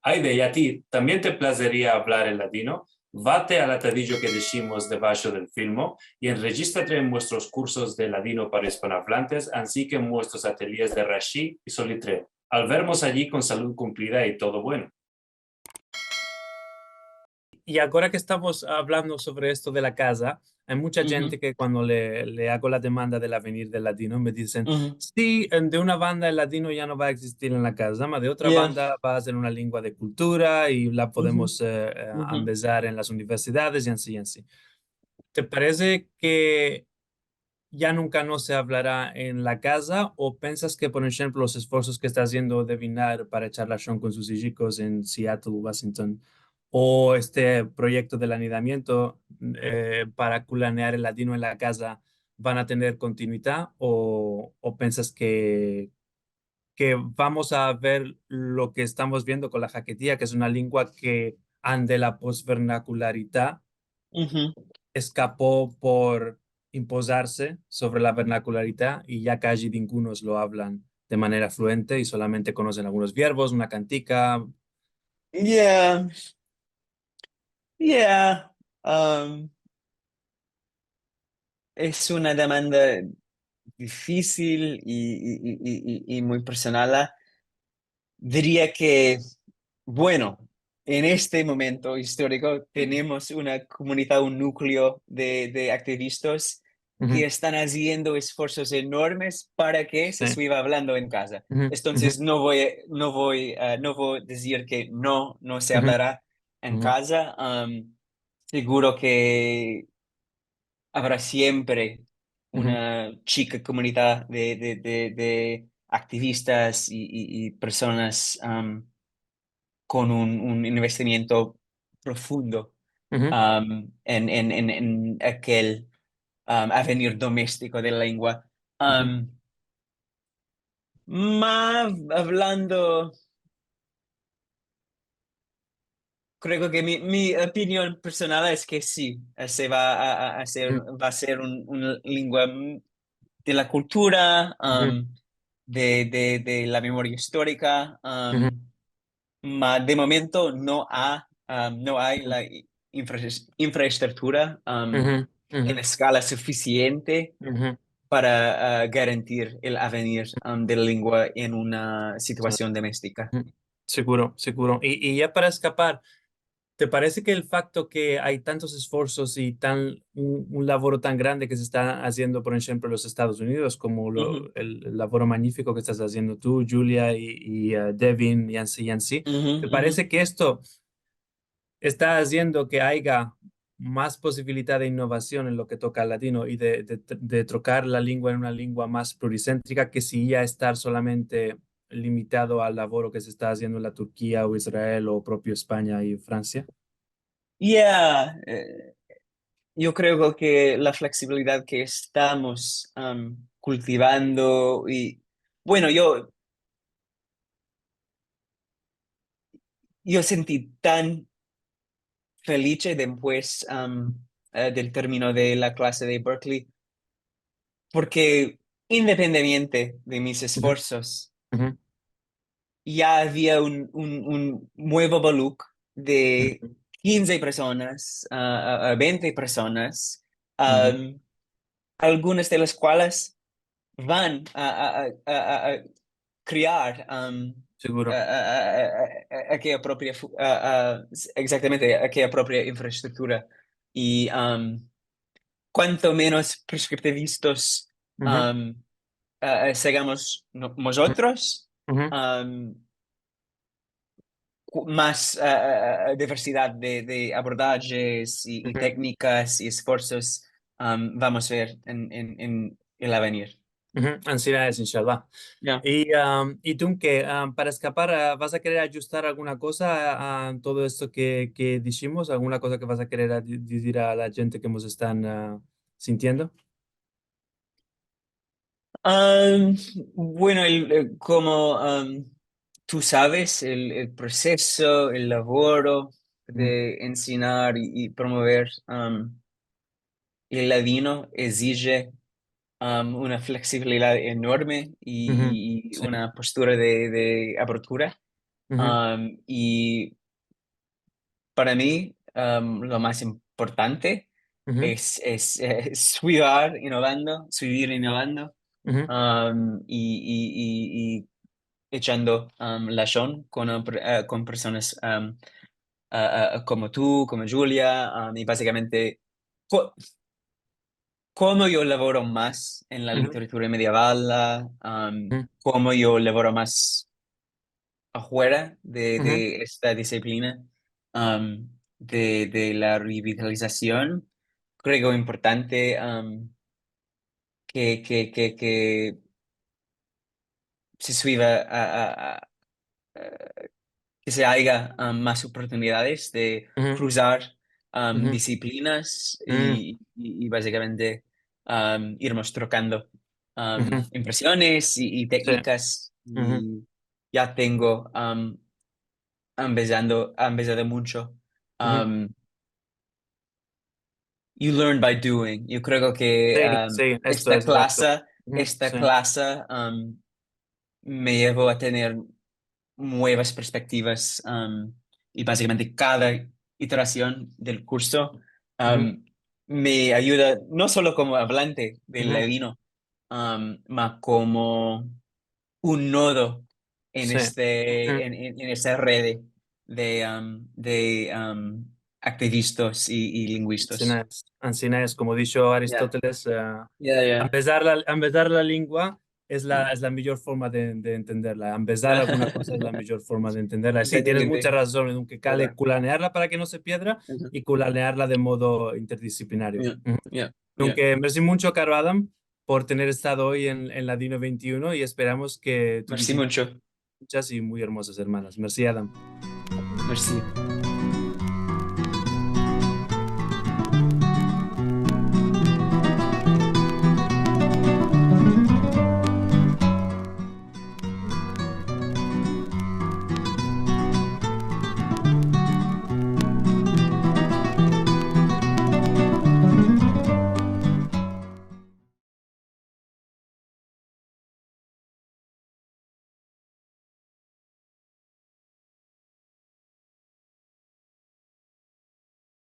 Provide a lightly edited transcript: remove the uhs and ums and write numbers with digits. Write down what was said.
Aide, y a ti, ¿también te placería hablar el latino? Vate al atadillo que decimos debajo del filmo y enregístrate en nuestros cursos de ladino para hispanohablantes, así que en nuestros ateliers de Rashi y Solitre. Al vernos allí con salud cumplida y todo bueno. Y ahora que estamos hablando sobre esto de la casa, hay mucha Ujú, gente que cuando le hago la demanda del avenir del latino me dicen, ujú. sí, de una banda el latino ya no va a existir en la casa, mas de otra Yeah. banda va a ser una lengua de cultura y la Ujú, podemos ujú. empezar en las universidades y así, y así. ¿Te parece que ya nunca no se hablará en la casa o piensas que, por ejemplo, los esfuerzos que está haciendo Devinar para echar la show con sus hijos en Seattle, Washington, o este proyecto del anidamiento para culanear el latino en la casa van a tener continuidad o piensas que vamos a ver lo que estamos viendo con la jaquetía, que es una lengua que ante la posvernacularidad Ujú. escapó por imposarse sobre la vernacularidad y ya casi ningunos lo hablan de manera fluente y solamente conocen algunos verbos, una cantica. Yeah, yeah. Um, es una demanda difícil y muy personal. Diría que, bueno, en este momento histórico tenemos una comunidad, un núcleo de activistas que Ujú, están haciendo esfuerzos enormes para que se sí. siga hablando en casa. Ujú, ujú, Entonces, no voy a decir que no se ujú, hablará en ujú, casa. Seguro que habrá siempre ujú, una chica comunidad de activistas y personas con un investimiento profundo ujú, en aquel avenir doméstico de la lengua. ujú, Um, Más hablando, creo que mi opinión personal es que sí, se va a hacer, ujú, va a ser una lengua de la cultura, ujú, de la memoria histórica, ujú, de momento no hay ujú, la infraestructura ujú, en ujú, escala suficiente ujú. para garantir el avenir de la lengua en una Sí, situación doméstica. ujú. Seguro, seguro. Y ya para escapar, ¿te parece que el facto que hay tantos esfuerzos y un laboro tan grande que se está haciendo, por ejemplo, en los Estados Unidos, como Ujú, el laboro magnífico que estás haciendo tú, Julia Devin y así, ujú, ¿te ujú. parece que esto está haciendo que haya más posibilidad de innovación en lo que toca al latino y de trocar la lengua en una lengua más pluricéntrica que si ya estar solamente limitado al laboro que se está haciendo en la Turquía o Israel o propio España y Francia? Yeah, yo creo que la flexibilidad que estamos cultivando y bueno, yo sentí tan feliz después del término de la clase de Berkeley, porque independientemente de mis Ujú, esfuerzos, ujú, ya había un nuevo bloque de ujú, 15 personas, a 20 personas, ujú. um, algunas de las cuales van a crear Seguro. aquella propia, exactamente, aquella propia infraestructura. Y cuanto menos prescriptivistas Ujú, um, seamos nosotros, ujú, um, más diversidad de abordajes y ujú, técnicas y esfuerzos vamos a ver en el avenir. ujú. Ansiedades, inshallah. Ya. Y tú, que para escapar, ¿vas a querer ajustar alguna cosa a todo esto que dijimos? ¿Alguna cosa que vas a querer decir a la gente que nos están sintiendo? Am, bueno, como tú sabes, el proceso, el laboro Ujú, de enseñar y promover el ladino exige una flexibilidad enorme ujú. y Sí. una postura de apertura. Ujú, Y para mí, lo más importante ujú, es seguir innovando, ujú, y echando relación con personas como tú, como Julia, y básicamente co- cómo yo laboro más en la ujú, literatura medieval, ujú, cómo yo laboro más afuera ujú, de esta disciplina, de la revitalización. Creo importante que se suba que se haya más oportunidades de ujú, cruzar ujú, disciplinas ujú, y básicamente irnos trocando ujú. impresiones y Sí, técnicas. ujú, Y ya tengo empezado mucho. ujú. um, You learn by doing. Yo creo que Sí, sí, esto esta es exacto. clase, Ujú, esta sí, clase me llevó a tener nuevas perspectivas, y básicamente cada iteración del curso ujú, me ayuda no solo como hablante del ujú, ladino, ma como un nodo en sí, ujú. en esa red de activistas y lingüistas. Así es, como dicho Ya, Aristóteles, ya, ya. empezar la lengua es la mejor forma de entenderla. Empezar alguna cosa es la mejor forma de entenderla. Sí, tienes mucha Exactamente. razón, en que cale ¿Verdad? culanearla para que no se pierda Ujú. y culanearla de modo interdisciplinario. Ya, ya, ya. Aunque merci mucho, caro Adam, por tener estado hoy en Ladino 21 y esperamos que tu Merci visita mucho. muchas y muy hermosas hermanas. Merci, Adam. Merci.